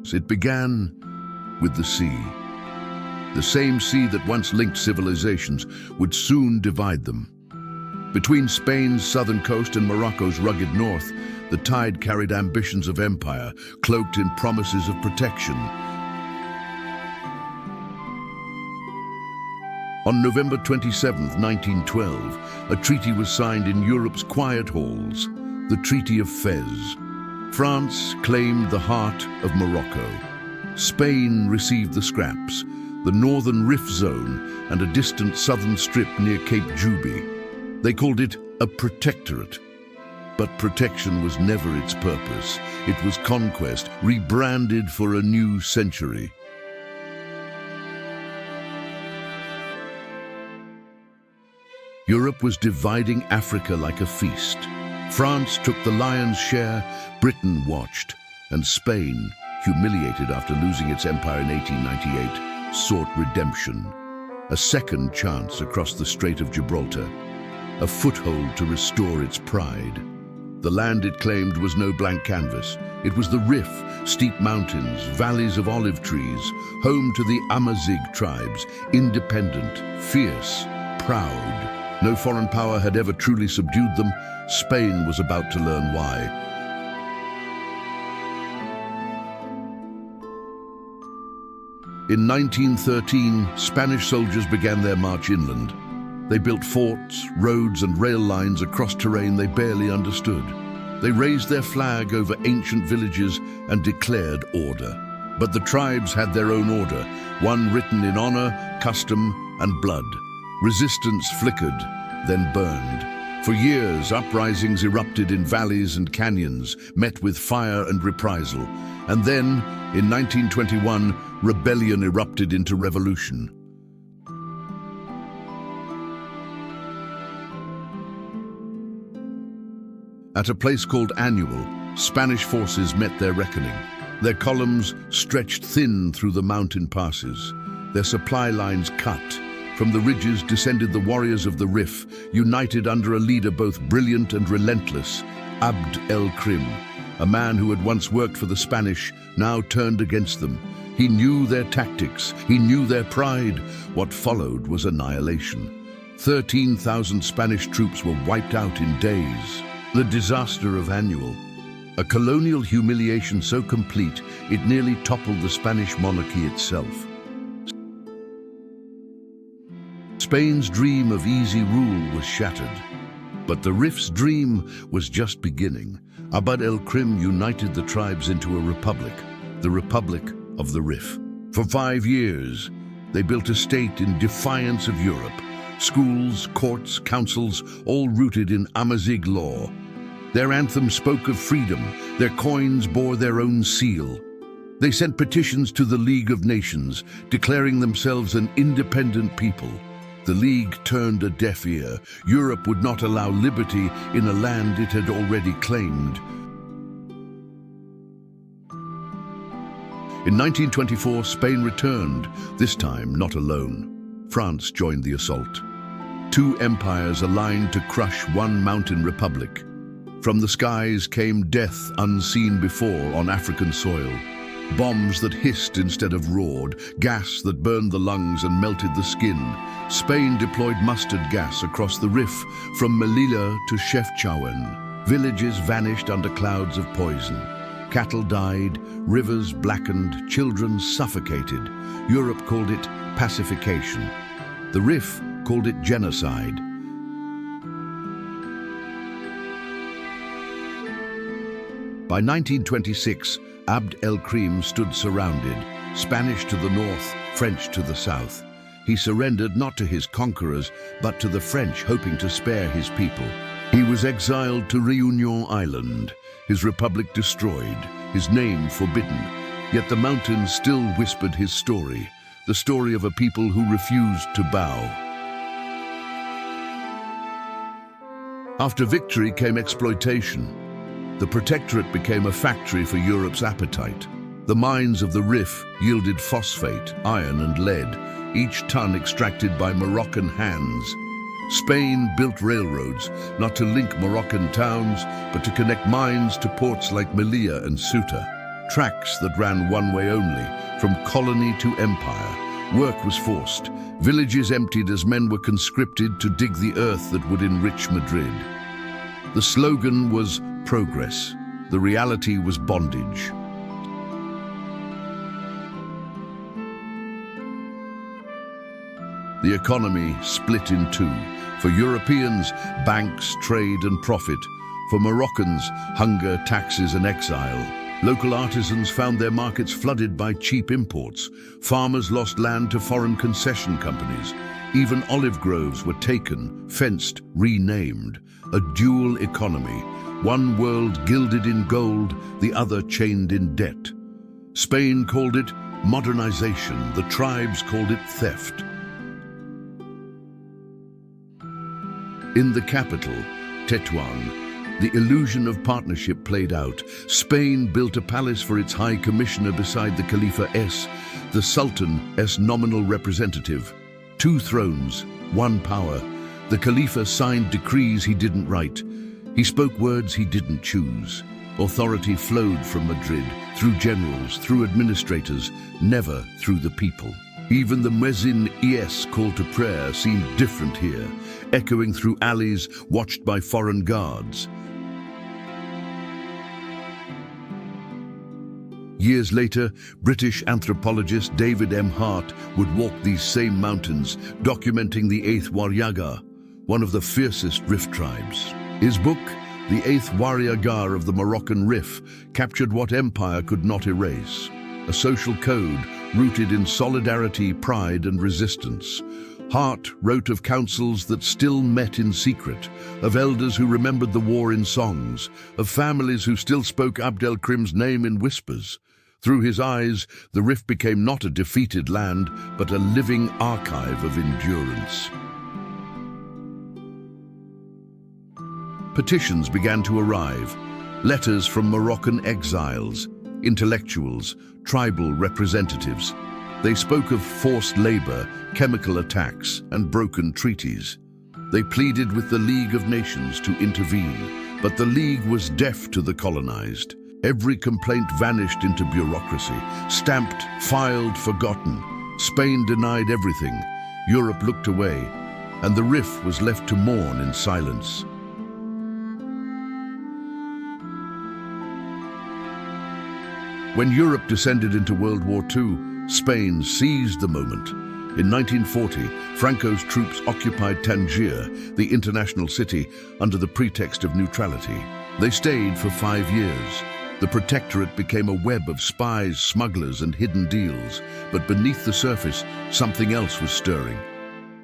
France. It began with the sea. The same sea that once linked civilizations would soon divide them. Between Spain's southern coast and Morocco's rugged north, the tide carried ambitions of empire, cloaked in promises of protection. On November 27, 1912, a treaty was signed in Europe's quiet halls, the Treaty of Fez. France claimed the heart of Morocco. Spain received the scraps, the northern Rif zone and a distant southern strip near Cape Juby. They called it a protectorate. But protection was never its purpose. It was conquest, rebranded for a new century. Europe was dividing Africa like a feast. France took the lion's share, Britain watched, and Spain, humiliated after losing its empire in 1898, sought redemption. A second chance across the Strait of Gibraltar, a foothold to restore its pride. The land it claimed was no blank canvas. It was the Rif, steep mountains, valleys of olive trees, home to the Amazigh tribes, independent, fierce, proud. No foreign power had ever truly subdued them. Spain was about to learn why. In 1913, Spanish soldiers began their march inland. They built forts, roads, and rail lines across terrain they barely understood. They raised their flag over ancient villages and declared order. But the tribes had their own order, one written in honor, custom, and blood. Resistance flickered, then burned. For years, uprisings erupted in valleys and canyons, met with fire and reprisal. And then, in 1921, rebellion erupted into revolution. At a place called Annual, Spanish forces met their reckoning. Their columns stretched thin through the mountain passes, their supply lines cut. From the ridges descended the warriors of the Rif, united under a leader both brilliant and relentless, Abd el-Krim, a man who had once worked for the Spanish, now turned against them. He knew their tactics, he knew their pride. What followed was annihilation. 13,000 Spanish troops were wiped out in days. The disaster of Annual, a colonial humiliation so complete it nearly toppled the Spanish monarchy itself. Spain's dream of easy rule was shattered, but the Rif's dream was just beginning. Abd el-Krim united the tribes into a republic, the Republic of the Rif. For 5 years, they built a state in defiance of Europe. Schools, courts, councils, all rooted in Amazigh law. Their anthem spoke of freedom, their coins bore their own seal. They sent petitions to the League of Nations, declaring themselves an independent people. The League turned a deaf ear. Europe would not allow liberty in a land it had already claimed. In 1924, Spain returned, this time not alone. France joined the assault. 2 empires aligned to crush one mountain republic. From the skies came death unseen before on African soil. Bombs that hissed instead of roared, gas that burned the lungs and melted the skin. Spain deployed mustard gas across the Rif, from Melilla to Chefchaouen. Villages vanished under clouds of poison. Cattle died, rivers blackened, children suffocated. Europe called it pacification. The Rif called it genocide. By 1926, Abd el-Krim stood surrounded, Spanish to the north, French to the south. He surrendered not to his conquerors, but to the French, hoping to spare his people. He was exiled to Réunion Island, his republic destroyed, his name forbidden. Yet the mountains still whispered his story, the story of a people who refused to bow. After victory came exploitation. The Protectorate became a factory for Europe's appetite. The mines of the Rif yielded phosphate, iron and lead, each ton extracted by Moroccan hands. Spain built railroads, not to link Moroccan towns, but to connect mines to ports like Melilla and Ceuta. tracks that ran one way only, from colony to empire. Work was forced, villages emptied as men were conscripted to dig the earth that would enrich Madrid. The slogan was progress. The reality was bondage. The economy split in two. For Europeans, banks, trade and profit. For Moroccans, hunger, taxes and exile. Local artisans found their markets flooded by cheap imports. Farmers lost land to foreign concession companies. Even olive groves were taken, fenced, renamed. A dual economy. One world gilded in gold, the other chained in debt. Spain called it modernization. The tribes called it theft. In the capital, Tetuan, the illusion of partnership played out. Spain built a palace for its high commissioner beside the Khalifa S, the Sultan S nominal representative. Two thrones, one power. The Khalifa signed decrees he didn't write. He spoke words he didn't choose. Authority flowed from Madrid, through generals, through administrators, never through the people. Even the Muezzin Es call to prayer seemed different here, echoing through alleys watched by foreign guards. Years later, British anthropologist David M. Hart would walk these same mountains, documenting the 8th Waryagar, one of the fiercest Rif tribes. His book, The 8th Waryagar of the Moroccan Rif, captured what empire could not erase. A social code rooted in solidarity, pride and resistance. Hart wrote of councils that still met in secret, of elders who remembered the war in songs, of families who still spoke el-Krim's name in whispers. Through his eyes, the Rif became not a defeated land, but a living archive of endurance. Petitions began to arrive, letters from Moroccan exiles, intellectuals, tribal representatives. They spoke of forced labor, chemical attacks, and broken treaties. They pleaded with the League of Nations to intervene, but the League was deaf to the colonized. Every complaint vanished into bureaucracy, stamped, filed, forgotten. Spain denied everything. Europe looked away, and the Rif was left to mourn in silence. When Europe descended into World War II, Spain seized the moment. In 1940, Franco's troops occupied Tangier, the international city, under the pretext of neutrality. They stayed for 5 years. The Protectorate became a web of spies, smugglers, and hidden deals. But beneath the surface, something else was stirring.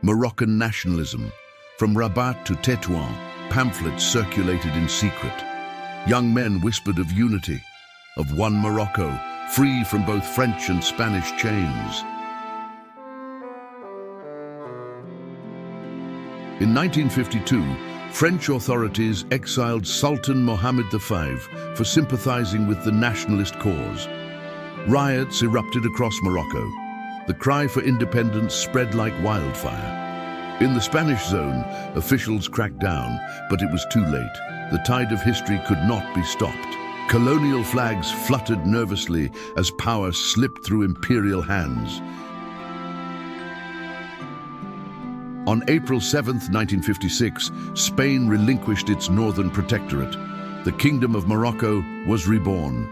Moroccan nationalism. From Rabat to Tetuan, pamphlets circulated in secret. Young men whispered of unity, of one Morocco, free from both French and Spanish chains. In 1952, French authorities exiled Sultan Mohammed V for sympathizing with the nationalist cause. Riots erupted across Morocco. The cry for independence spread like wildfire. In the Spanish zone, officials cracked down, but it was too late. The tide of history could not be stopped. Colonial flags fluttered nervously as power slipped through imperial hands. On April 7, 1956, Spain relinquished its northern protectorate. The Kingdom of Morocco was reborn.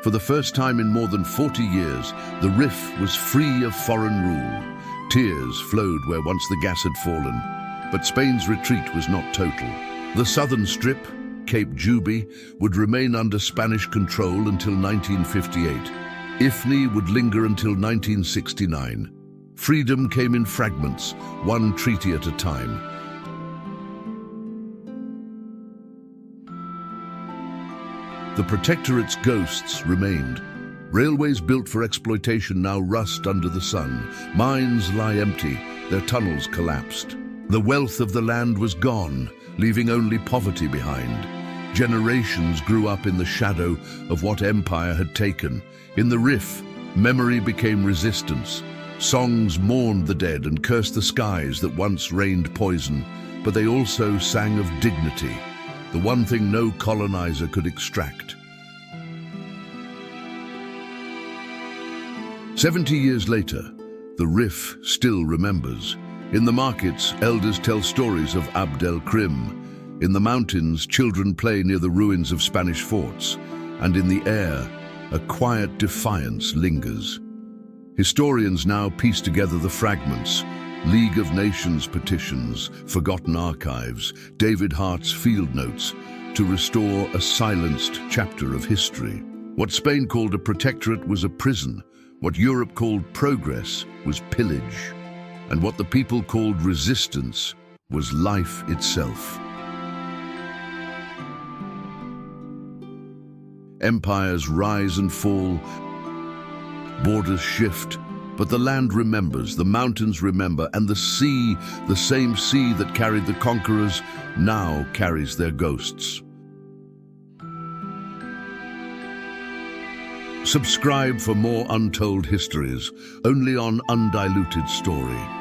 For the first time in more than 40 years, the Rif was free of foreign rule. Tears flowed where once the gas had fallen. But Spain's retreat was not total. The southern strip, Cape Juby, would remain under Spanish control until 1958. Ifni would linger until 1969. Freedom came in fragments, one treaty at a time. The Protectorate's ghosts remained. Railways built for exploitation now rust under the sun. Mines lie empty, their tunnels collapsed. The wealth of the land was gone, leaving only poverty behind. Generations grew up in the shadow of what empire had taken. In the Rif, memory became resistance. Songs mourned the dead and cursed the skies that once rained poison, but they also sang of dignity, the one thing no colonizer could extract. 70 years later, the Rif still remembers. In the markets, elders tell stories of el-Krim. In the mountains, children play near the ruins of Spanish forts. And in the air, a quiet defiance lingers. Historians now piece together the fragments: League of Nations petitions, forgotten archives, David Hart's field notes, to restore a silenced chapter of history. What Spain called a protectorate was a prison. What Europe called progress was pillage. And what the people called resistance was life itself. Empires rise and fall, borders shift, but the land remembers, the mountains remember, and the sea, the same sea that carried the conquerors, now carries their ghosts. Subscribe for more untold histories, only on Undiluted Story.